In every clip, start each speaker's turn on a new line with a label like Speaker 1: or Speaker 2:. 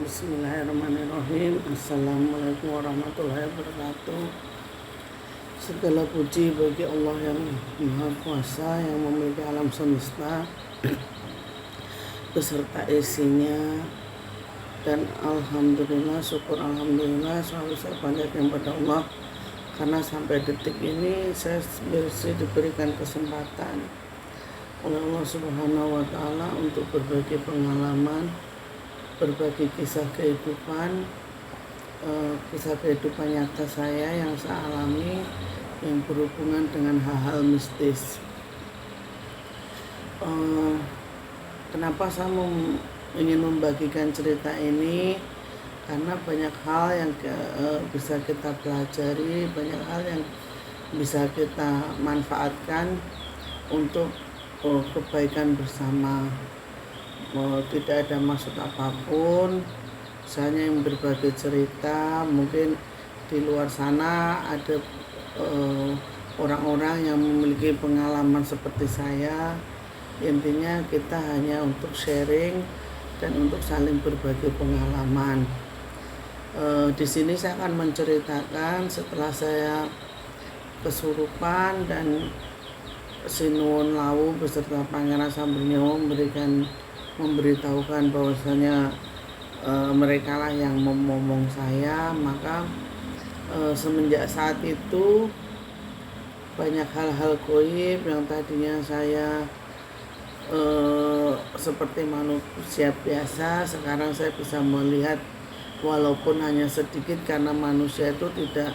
Speaker 1: Bismillahirrahmanirrahim. Assalamualaikum warahmatullahi wabarakatuh. Segala puji bagi Allah yang Maha Kuasa, yang memiliki alam semesta beserta isinya. Dan alhamdulillah, syukur alhamdulillah selalu saya panjatkan pada Allah, karena sampai detik ini saya masih diberikan kesempatan oleh Allah Subhanahu wa Ta'ala untuk berbagi pengalaman, berbagi kisah kehidupan nyata saya yang saya alami, yang berhubungan dengan hal-hal mistis. Kenapa saya ingin membagikan cerita ini? Karena banyak hal yang bisa kita pelajari, banyak hal yang bisa kita manfaatkan untuk kebaikan bersama. Tidak ada maksud apapun, saya yang berbagi cerita. Mungkin di luar sana ada orang-orang yang memiliki pengalaman seperti saya. Intinya kita hanya untuk sharing dan untuk saling berbagi pengalaman. Di sini saya akan menceritakan setelah saya kesurupan dan Sinuwun Lawu beserta Pangeran Sambernyawa memberitahukan bahwasanya mereka lah yang memomong saya. Maka semenjak saat itu banyak hal-hal gaib yang tadinya saya seperti manusia biasa, sekarang saya bisa melihat walaupun hanya sedikit, karena manusia itu tidak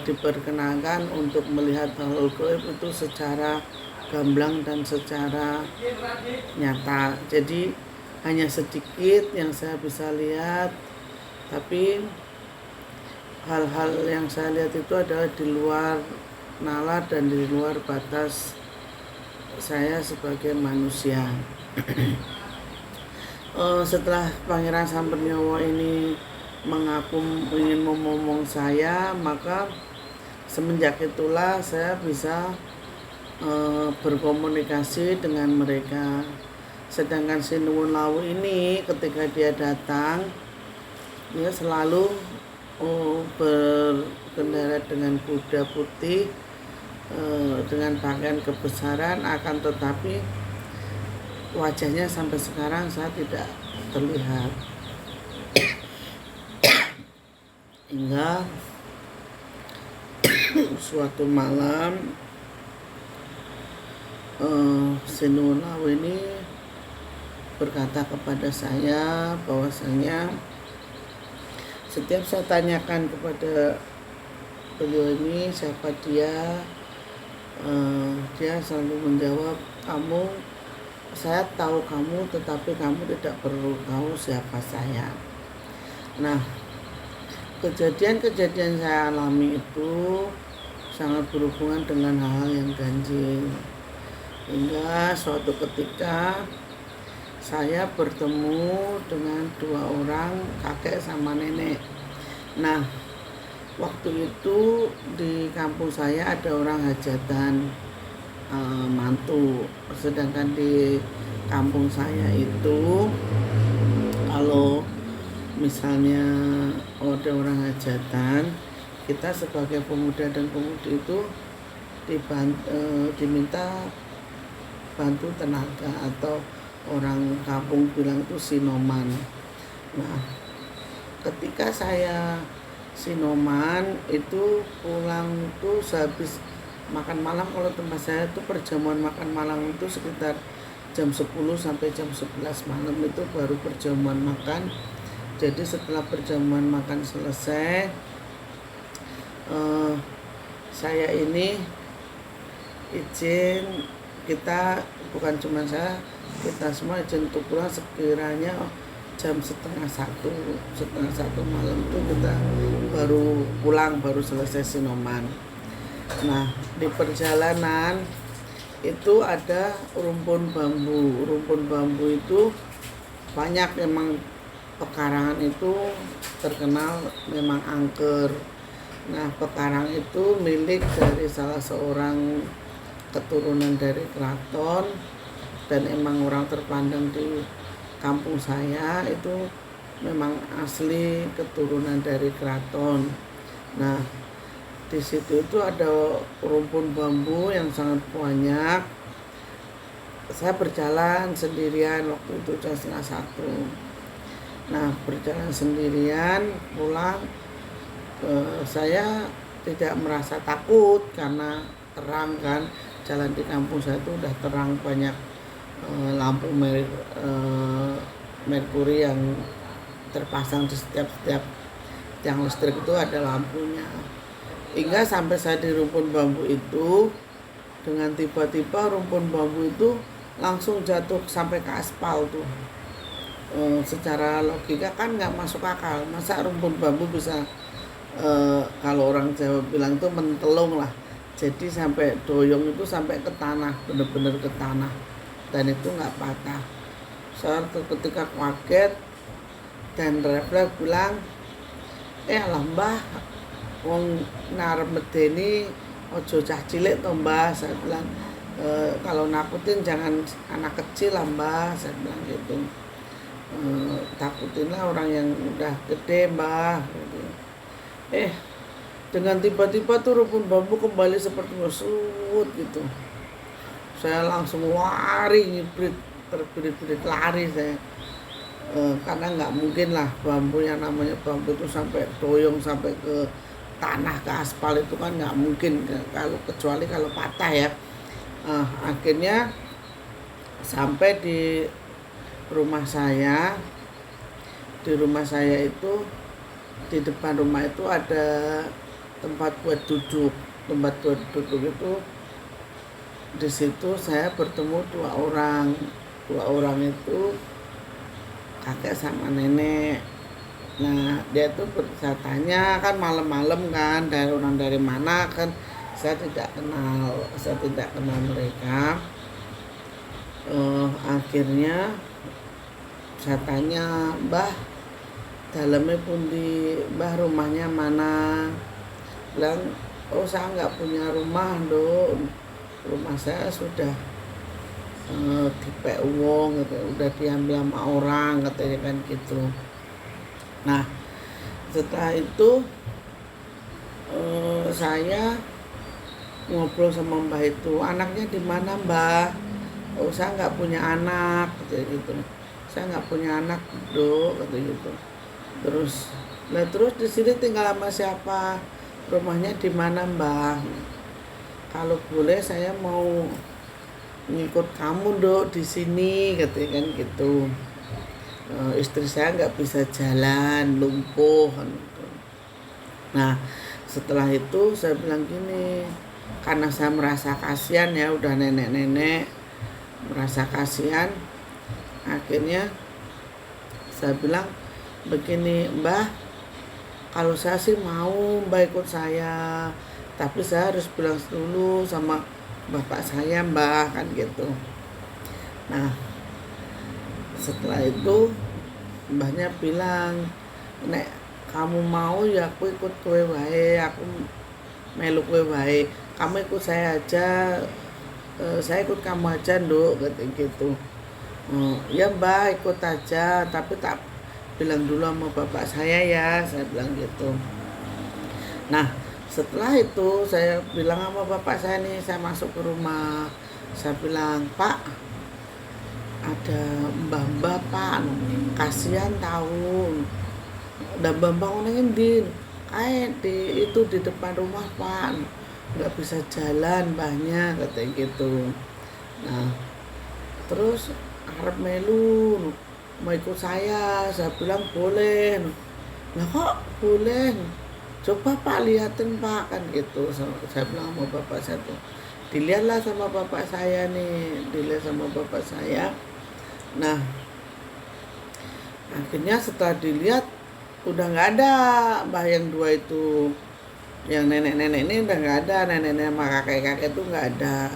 Speaker 1: diperkenankan untuk melihat hal gaib itu secara gamblang dan secara nyata. Jadi hanya sedikit yang saya bisa lihat, tapi hal-hal yang saya lihat itu adalah di luar nalar dan di luar batas saya sebagai manusia. Setelah Pangeran Sambernyawa ini mengaku ingin memomong saya, maka semenjak itulah saya bisa berkomunikasi dengan mereka. Sedangkan Sinuwun Lawu ini ketika dia datang, dia selalu berkendara dengan kuda putih, dengan pakaian kebesaran, akan tetapi wajahnya sampai sekarang saya tidak terlihat. Hingga suatu malam Sinuwun Lawu ini berkata kepada saya bahwasanya setiap saya tanyakan kepada beliau ini siapa dia, dia selalu menjawab, saya tahu kamu, tetapi kamu tidak perlu tahu siapa saya. Nah, kejadian-kejadian saya alami itu sangat berhubungan dengan hal-hal yang ganjil. Hingga suatu ketika saya bertemu dengan dua orang, kakek sama nenek. Nah, waktu itu di kampung saya ada orang hajatan mantu. Sedangkan di kampung saya itu kalau misalnya ada orang hajatan, kita sebagai pemuda dan pemudi itu diminta bantu tenaga, atau orang kampung bilang itu sinoman. Nah, ketika saya sinoman itu pulang itu sehabis makan malam. Kalau tempat saya itu perjamuan makan malam itu sekitar jam 10 sampai jam 11 malam itu baru perjamuan makan. Jadi setelah perjamuan makan selesai, saya ini izin, kita bukan cuma saya, kita semua izin untuk pulang sekiranya jam setengah satu malam itu kita baru pulang, baru selesai sinoman. Nah, di perjalanan itu ada rumpun bambu. Rumpun bambu itu banyak, memang pekarangan itu terkenal memang angker. Nah, pekarang itu milik dari salah seorang keturunan dari keraton, dan emang orang terpandang di kampung saya itu memang asli keturunan dari keraton. Nah, di situ itu ada rumpun bambu yang sangat banyak. Saya berjalan sendirian waktu itu jam 1:30. Nah, berjalan sendirian pulang, saya tidak merasa takut karena terang kan. Jalan di kampung saya itu udah terang, banyak lampu merkuri yang terpasang di setiap tiang listrik itu ada lampunya. Hingga sampai saya di rumpun bambu itu, dengan tiba-tiba rumpun bambu itu langsung jatuh sampai ke aspal tuh. Secara logika kan nggak masuk akal, masa rumpun bambu bisa kalau orang Jawa bilang tuh mentelung lah, jadi sampai doyong itu sampai ke tanah, bener-bener ke tanah, dan itu nggak patah. Saya ketika kaget dan refleks bilang, alah mbah, wong narep medeni ojo cah cilik to mbah. Saya bilang, kalau nakutin jangan anak kecil lah mbah, saya bilang gitu. Takutinlah orang yang udah gede mbah. Dengan tiba-tiba tuh rumpun bambu kembali seperti mesut gitu. Saya langsung lari, nyiprit, terbirit-birit lari saya. Karena nggak mungkin lah bambu yang namanya bambu itu sampai doyong sampai ke tanah, ke aspal itu kan nggak mungkin, kecuali kalau patah ya. Akhirnya sampai di rumah saya. Di rumah saya itu, di depan rumah itu ada tempat buat duduk. Tempat buat duduk itu, di situ saya bertemu dua orang. Dua orang itu kakek sama nenek. Nah, dia tuh saya tanya kan malam-malam kan, dari orang dari mana kan, saya tidak kenal mereka. Akhirnya saya tanya, mbah dalamnya pun di mbah rumahnya mana? Bilang, oh saya nggak punya rumah dok, rumah saya sudah dipek wong gitu, udah diambil sama orang katanya kan gitu. Nah, setelah itu saya ngobrol sama mbah itu, anaknya di mana mbah? Oh saya nggak punya anak katanya gitu. Saya nggak punya anak dok katanya gitu. Terus di sini tinggal sama siapa? Rumahnya di mana mbah? Kalau boleh saya mau ngikut kamu dok di sini katanya kan gitu. Istri saya nggak bisa jalan, lumpuh gitu. Nah, setelah itu saya bilang gini, karena saya merasa kasihan ya, udah nenek-nenek, merasa kasihan. Akhirnya saya bilang begini, mbah, kalau saya sih mau mbah ikut saya, tapi saya harus bilang dulu sama bapak saya mbah kan gitu. Nah, setelah itu mbahnya bilang, nek kamu mau ya aku ikut kowe wae, aku meluk kowe wae, kamu ikut saya aja, saya ikut kamu aja nduk katanya gitu. Ya mbah ikut aja, tapi tak bilang dulu sama bapak saya ya, saya bilang gitu. Nah, setelah itu saya bilang sama bapak saya nih, saya masuk ke rumah, saya bilang, Pak, ada mbah-mbah Pak, kasihan tahu, ada mbah-mbah orang di itu di depan rumah Pak, nggak bisa jalan mbahnya katanya gitu. Nah, terus arep melu mau ikut saya bilang boleh. Nah kok boleh, coba Pak lihatin Pak kan gitu. Saya bilang sama bapak saya tuh, dilihatlah sama bapak saya nih, dilihat sama bapak saya. Nah, akhirnya setelah dilihat udah nggak ada mbah yang dua itu, yang nenek-nenek ini udah nggak ada, nenek-nenek sama kakek-kakek itu nggak ada.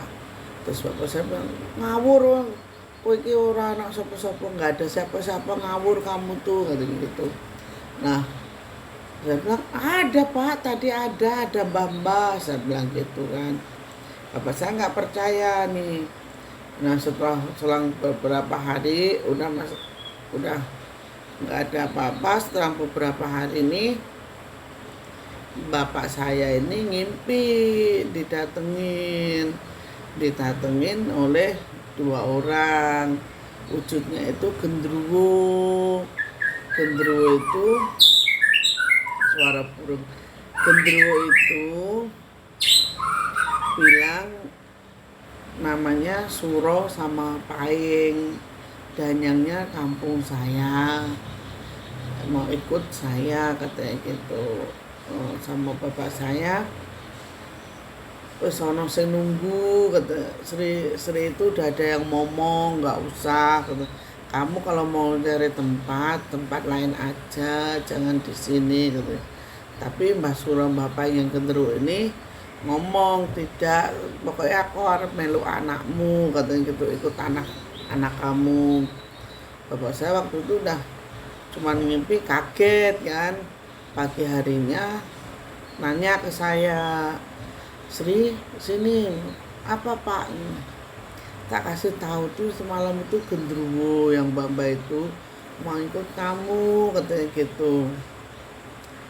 Speaker 1: Terus bapak saya bilang, ngawur, kowe iki ora anak sapa-sapa, nggak ada siapa-siapa, ngawur kamu tuh katanya gitu. Nah, saya bilang ada Pak, tadi ada mbah-mbah, saya bilang gitu kan. Bapak saya nggak percaya nih. Nah, setelah selang beberapa hari udah nggak ada apa-apa. Setelah beberapa hari ini bapak saya ini ngimpi didatengin oleh 2 orang. Wujudnya itu genderuwo. Genderuwo itu suara burung. Genderuwo itu bilang namanya Suro sama Paing, danyangnya kampung saya, mau ikut saya katanya gitu. Sama bapak saya, wis ono sing nunggu kata Sri itu udah ada yang ngomong, nggak usah kata, kamu kalau mau cari tempat lain aja, jangan di sini gitu. Tapi Mbah Suro bapak yang genderuwo ini ngomong, tidak, pokoknya aku harus melu anakmu katanya gitu, ikut anak kamu. Bapak saya waktu itu udah cuman ngimpi, kaget kan. Pagi harinya nanya ke saya, Sri sini, apa pak? Tak kasih tahu tuh semalam itu genderuwo yang Mbak itu mau ikut kamu katanya gitu.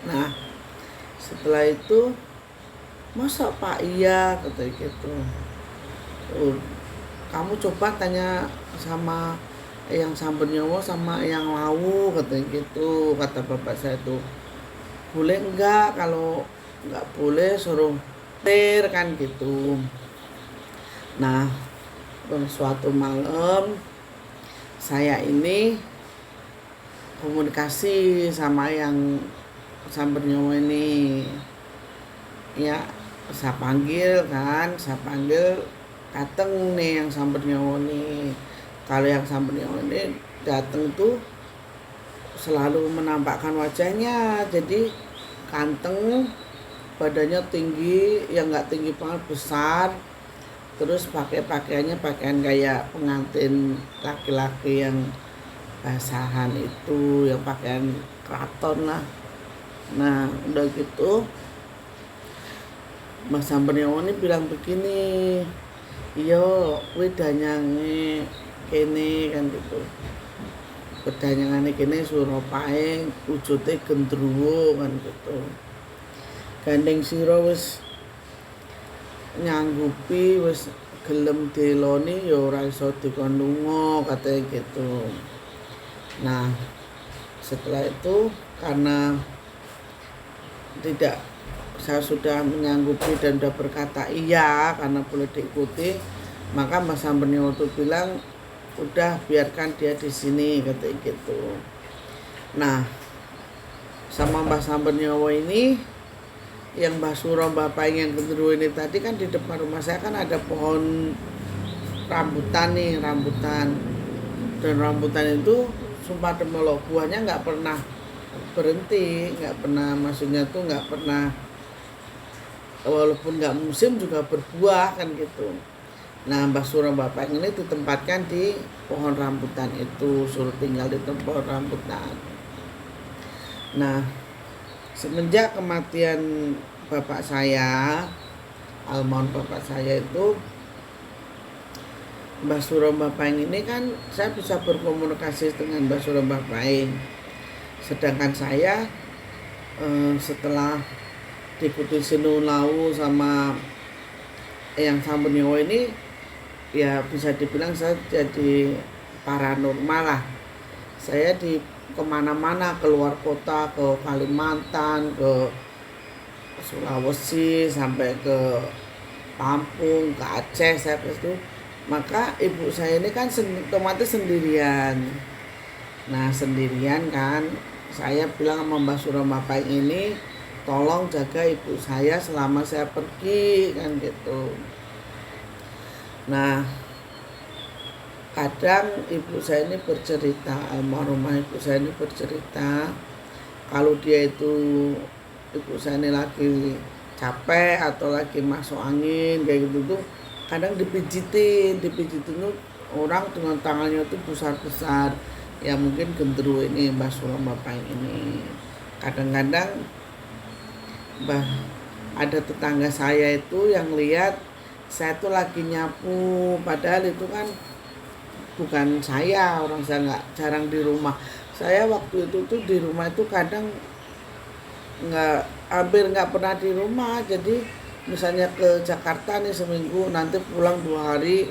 Speaker 1: Nah setelah itu, masa pak iya katanya gitu. Kamu coba tanya sama yang Samber Nyowo sama yang Lawu katanya gitu, kata bapak saya tuh. Boleh enggak? Kalau enggak boleh suruh ter kan gitu. Nah suatu malam saya ini komunikasi sama yang Samber Nyowo ini, ya saya panggil dateng nih yang Samber Nyowo nih. Kalau yang Samber Nyowo ini dateng tuh selalu menampakkan wajahnya, jadi ganteng, badannya tinggi, yang nggak tinggi banget, besar, terus pakaiannya pakaian kayak pengantin laki-laki yang basahan itu, yang pakaian keraton lah. Nah udah gitu Mas Samber Nyowo ini bilang begini, iya kuwi danyange kene kan gitu. Pedanyangane kene Suro Paing, wujude genderuwo kan gitu. Gandeng sira wis nyanggupi, wis gelem deloni ya ora iso dikon lunga katanya gitu. Nah setelah itu karena saya sudah menyanggupi dan sudah berkata iya karena boleh diikuti, maka Mas Samber Nyowo itu bilang udah biarkan dia di sini katanya gitu. Nah sama Mbah Samber Nyowo ini, yang Mbah Suro bapak yang genderuwo ini tadi kan, di depan rumah saya kan ada pohon rambutan dan rambutan itu sumpah demi Allah buahnya nggak pernah berhenti, nggak pernah, maksudnya tuh nggak pernah, walaupun nggak musim juga berbuah kan gitu. Nah Mbah Suro bapak ini ditempatkan di pohon rambutan itu, suruh tinggal di pohon rambutan. Nah semenjak kematian bapak saya, almarhum bapak saya itu, Mbah Suro Bapaing ini kan saya bisa berkomunikasi dengan Mbah Suro Bapaing. Sedangkan saya setelah diikuti Sinu Lawu sama yang Samber Nyowo ini, ya bisa dibilang saya jadi paranormal lah. Saya di kemana-mana, keluar kota, ke Kalimantan, ke Sulawesi, sampai ke Lampung, ke Aceh saya itu. Maka ibu saya ini kan otomatis sendirian. Nah sendirian kan, saya bilang sama Mbah Suro Bapaing ini, tolong jaga ibu saya selama saya pergi kan gitu. Nah kadang ibu saya ini bercerita, almarhumah ibu saya ini bercerita, kalau dia itu, ibu saya ini lagi capek atau lagi masuk angin kayak gitu tuh, kadang dipijitin tuh orang dengan tangannya tuh besar-besar, ya mungkin genderuwo ini Mbah Suro Bapaing ini. Kadang-kadang ada tetangga saya itu yang lihat saya tuh lagi nyapu, padahal itu kan bukan saya, orang saya nggak jarang di rumah. Saya waktu itu tuh di rumah itu kadang hampir nggak pernah di rumah. Jadi misalnya ke Jakarta nih seminggu, nanti pulang 2 hari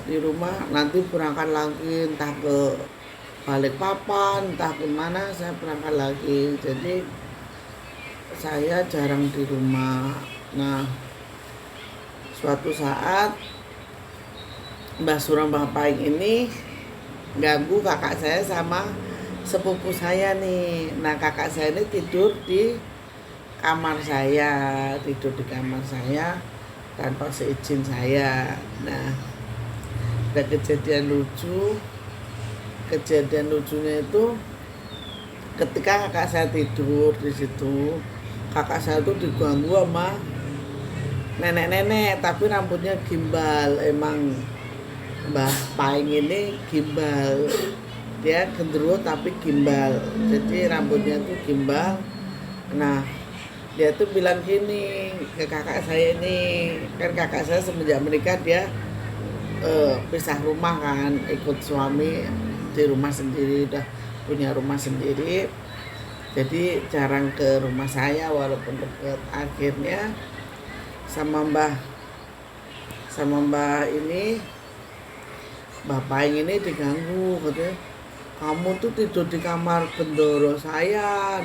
Speaker 1: di rumah, nanti berangkat lagi entah ke Balikpapan, entah kemana saya berangkat lagi. Jadi saya jarang di rumah. Nah, suatu saat Mbah Suro Mbah Paing ini ganggu kakak saya sama sepupu saya nih. Nah, kakak saya ini tidur di kamar saya tanpa seizin saya. Nah, ada kejadian lucunya itu ketika kakak saya tidur di situ. Kakak saya tuh diganggu sama nenek-nenek, tapi rambutnya gimbal. Emang Mbah Paing ini gimbal, dia gendruwo tapi gimbal, jadi rambutnya tuh gimbal. Nah, dia tuh bilang gini ke kakak saya ini, kan kakak saya semenjak menikah dia pisah rumah kan, ikut suami di rumah sendiri, udah punya rumah sendiri, jadi jarang ke rumah saya walaupun dekat. Akhirnya sama mbah ini, Mbah Paing ini diganggu, katanya kamu tuh tidur di kamar bendoro saya,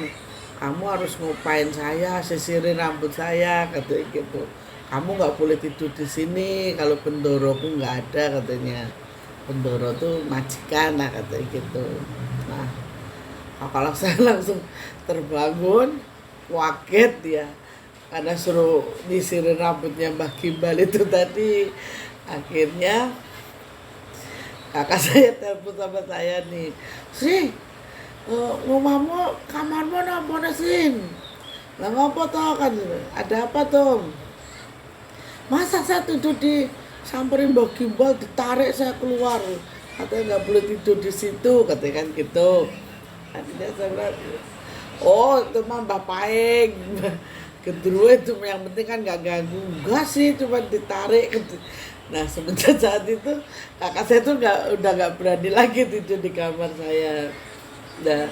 Speaker 1: kamu harus ngupain saya, sisirin rambut saya, katanya gitu. Kamu nggak boleh tidur di sini kalau bendoroku nggak ada, katanya. Bendoro tuh majikan lah, katanya gitu. Nah, kalau saya langsung terbangun, kaget dia, karena suruh nyisirin rambutnya Mbah Gimbal itu tadi. Akhirnya kakak saya telepon sama saya nih, Sri, ngomongmu kamarmu napa Sin? Lah ngapa toh, kan ada apa toh? Masa saya tidur di samperin Mbak Gimbal, ditarik saya keluar, katanya nggak boleh tidur di situ, katanya kan gitu. Akhirnya saya bilang, oh itu mah Mbah Paing, gendruwo itu yang penting kan nggak ganggu. Enggak sih, cuma ditarik. Nah, semenjak saat itu kakak saya tuh udah nggak berani lagi tidur di kamar saya. Nah,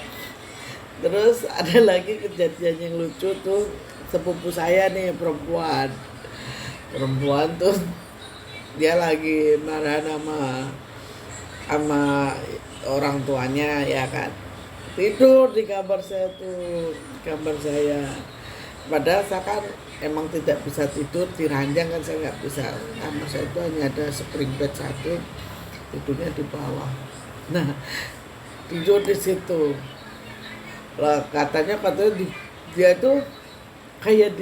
Speaker 1: terus ada lagi kejadian yang lucu tuh, sepupu saya nih perempuan tuh, dia lagi marah sama orang tuanya ya kan, tidur di kamar saya tuh, kamar saya. Padahal saya kan emang tidak bisa tidur di ranjang, kan saya nggak bisa. Kamar saya itu hanya ada spring bed satu, tidurnya di bawah. Nah, tidur di situ. Lah katanya dia tuh kayak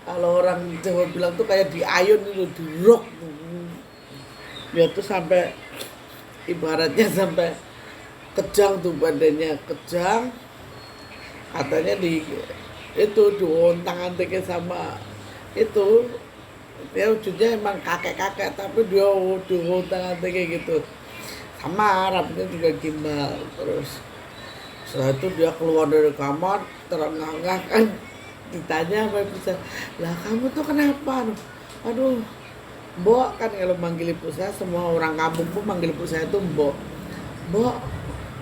Speaker 1: kalau orang Jawa bilang tuh kayak diayun itu, di rock. Dia tuh sampai ibaratnya sampai kejang tuh badannya, kejang. Katanya itu diontang-antingnya sama itu, dia wujudnya emang kakek-kakek tapi dia diontang-antingnya gitu, sama rambutnya juga gimbal. Terus setelah itu dia keluar dari kamar terengah-engah kan, ditanya apa bisa, lah kamu tuh kenapa? Aduh, Mbok, kan kalau manggil ibu saya, semua orang kampung pun manggil ibu saya itu Mbok. Mbok,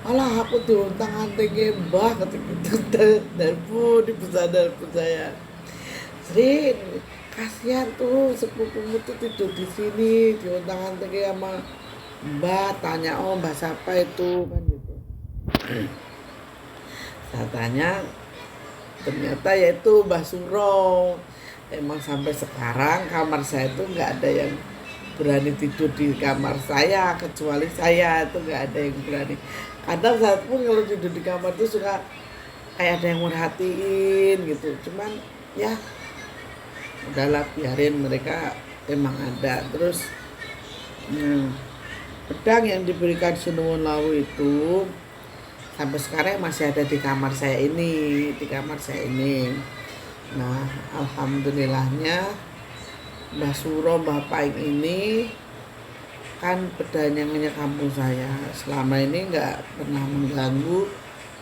Speaker 1: malah aku diontang-antingnya Mbah, kata gitu. Dan pun ibu saya, Sri, kasihan tuh sepupumu tuh tidur di sini, diontang-antingnya sama Mbah. Tanya, oh Mbah siapa itu, kan gitu. Saya tanya, ternyata yaitu Mbah Suro. Emang sampai sekarang kamar saya itu nggak ada yang berani tidur di kamar saya, kecuali saya, itu nggak ada yang berani. Kadang saat pun kalau tidur di kamar itu suka kayak ada yang merhatiin gitu, cuman ya udahlah, biarin, mereka emang ada. Terus pedang yang diberikan Sunuwun Lawu itu sampai sekarang masih ada di kamar saya ini, Nah, alhamdulillahnya Mbah Suro Mbah Paing ini kan pedanyangnya kampung saya, selama ini nggak pernah mengganggu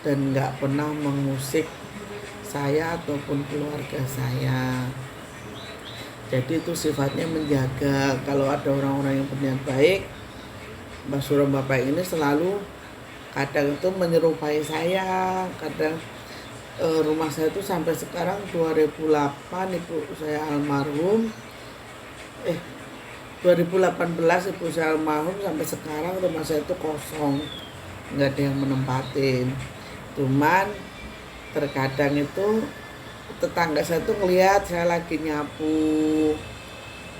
Speaker 1: dan nggak pernah mengusik saya ataupun keluarga saya. Jadi itu sifatnya menjaga. Kalau ada orang-orang yang berniat baik, Mbah Suro Mbah Paing ini selalu kadang itu menyerupai saya, kadang rumah saya itu sampai sekarang 2008 ibu saya almarhum 2018 ibu saya almarhum sampai sekarang rumah saya itu kosong, nggak ada yang menempatin. Cuman terkadang itu tetangga saya tuh ngelihat saya lagi nyapu,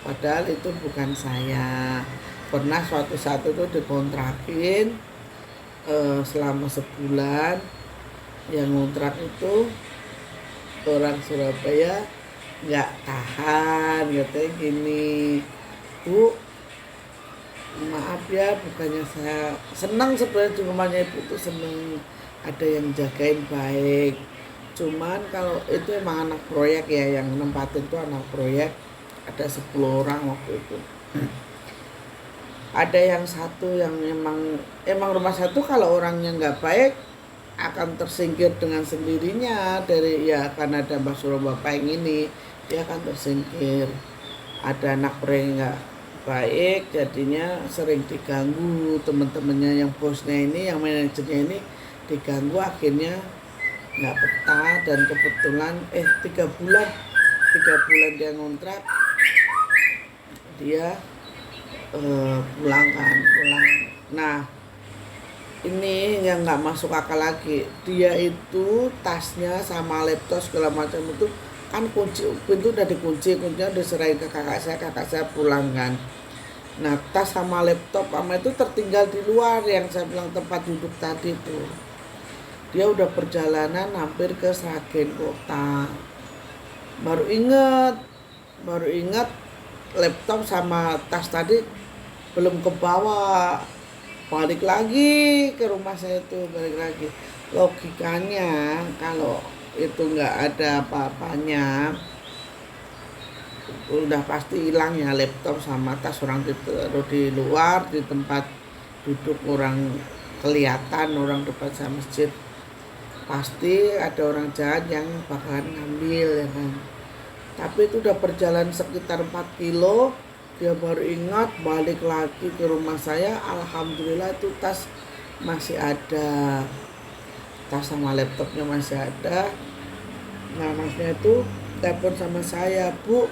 Speaker 1: padahal itu bukan saya. Pernah suatu saat itu dikontrakin selama sebulan, yang ngontrak itu orang Surabaya, nggak tahan, katanya gini, Bu, maaf ya, bukannya saya senang sebenarnya di rumahnya ibu itu, senang ada yang jagain baik, cuman kalau itu emang anak proyek ya, yang nempatin tuh anak proyek, ada 10 orang waktu itu. Ada yang satu yang emang rumah satu, kalau orangnya nggak baik akan tersingkir dengan sendirinya dari, ya karena ada Mbak Suro Bapak yang ini, dia akan tersingkir. Ada anak proyek nggak baik, jadinya sering diganggu teman-temannya, yang bosnya ini, yang manajernya ini diganggu, akhirnya nggak betah. Dan kebetulan 3 bulan dia ngontrak, dia pulang. Nah ini yang nggak masuk akal lagi, dia itu tasnya sama laptop segala macam itu kan kunci pintu udah dikunci, kuncinya udah serahin ke kakak saya pulang kan. Nah tas sama laptop sama itu tertinggal di luar, yang saya bilang tempat duduk tadi itu. Dia udah perjalanan hampir ke Sragen Kota, baru inget laptop sama tas tadi belum kebawa, balik lagi ke rumah saya itu, balik lagi. Logikanya kalau itu nggak ada apa-apanya, udah pasti hilang ya laptop sama tas, orang ditaruh di luar di tempat duduk orang, kelihatan orang depan sama masjid, pasti ada orang jahat yang bakalan ngambil ya kan. Tapi itu udah perjalanan sekitar 4 kilo, dia baru ingat balik lagi ke rumah saya. Alhamdulillah itu tas masih ada, tas sama laptopnya masih ada. Nah masnya itu telepon sama saya, Bu,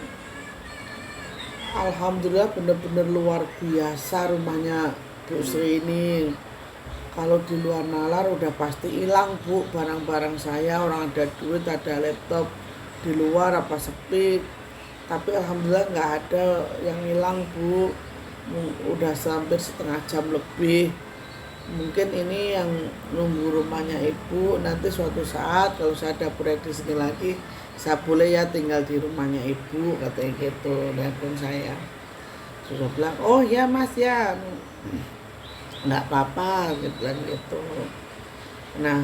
Speaker 1: alhamdulillah bener-bener luar biasa rumahnya Bu Sri ini. Kalau di luar nalar udah pasti hilang, Bu, barang-barang saya, orang ada duit, ada laptop, di luar apa sepi. Tapi alhamdulillah nggak ada yang hilang, Bu. Udah hampir setengah jam lebih. Mungkin ini yang nunggu rumahnya Ibu. Nanti suatu saat kalau saya ada proyek di sini lagi, saya boleh ya tinggal di rumahnya Ibu, katanya gitu. Telepon saya sudah bilang, oh ya Mas ya, nggak apa-apa, dia bilang gitu. Nah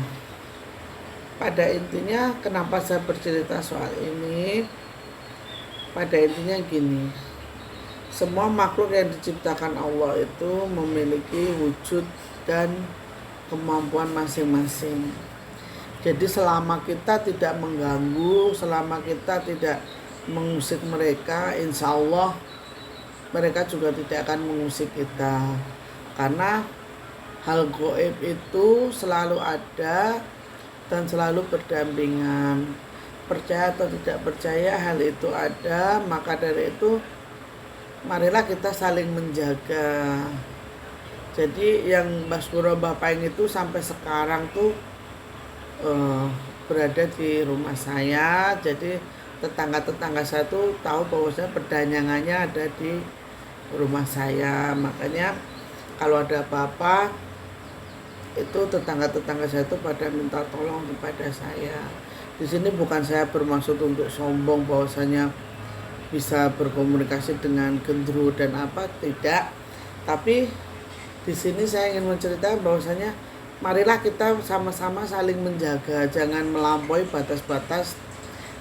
Speaker 1: pada intinya kenapa saya bercerita soal ini, pada intinya gini, semua makhluk yang diciptakan Allah itu memiliki wujud dan kemampuan masing-masing. Jadi selama kita tidak mengganggu, selama kita tidak mengusik mereka, insya Allah mereka juga tidak akan mengusik kita. Karena hal gaib itu selalu ada dan selalu berdampingan. Percaya atau tidak percaya hal itu ada, maka dari itu marilah kita saling menjaga. Jadi yang Mbak Suro Bapak itu sampai sekarang tuh berada di rumah saya. Jadi tetangga-tetangga saya tuh tahu bahwa saya perdanyangannya ada di rumah saya. Makanya kalau ada apa-apa itu tetangga-tetangga saya tuh pada minta tolong kepada saya. Di sini bukan saya bermaksud untuk sombong bahwasanya bisa berkomunikasi dengan gendruwo dan apa, tidak. Tapi di sini saya ingin menceritakan bahwasanya marilah kita sama-sama saling menjaga, jangan melampaui batas-batas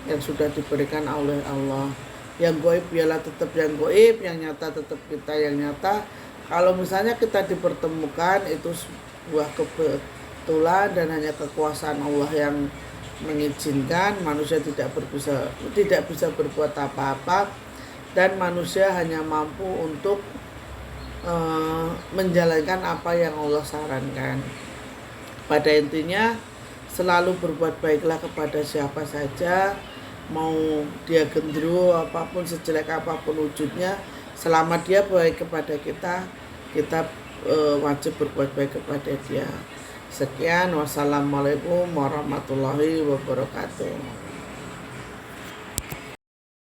Speaker 1: yang sudah diberikan oleh Allah. Yang gaib biarlah tetap yang gaib, yang nyata tetap kita yang nyata. Kalau misalnya kita dipertemukan itu sebuah kebetulan dan hanya kekuasaan Allah yang mengizinkan, manusia tidak bisa berbuat apa-apa, dan manusia hanya mampu untuk menjalankan apa yang Allah sarankan. Pada intinya selalu berbuat baiklah kepada siapa saja, mau dia gendruwo apapun, sejelek apapun wujudnya, selama dia baik kepada kita, kita wajib berbuat baik kepada dia. Sekian, wassalamualaikum warahmatullahi wabarakatuh.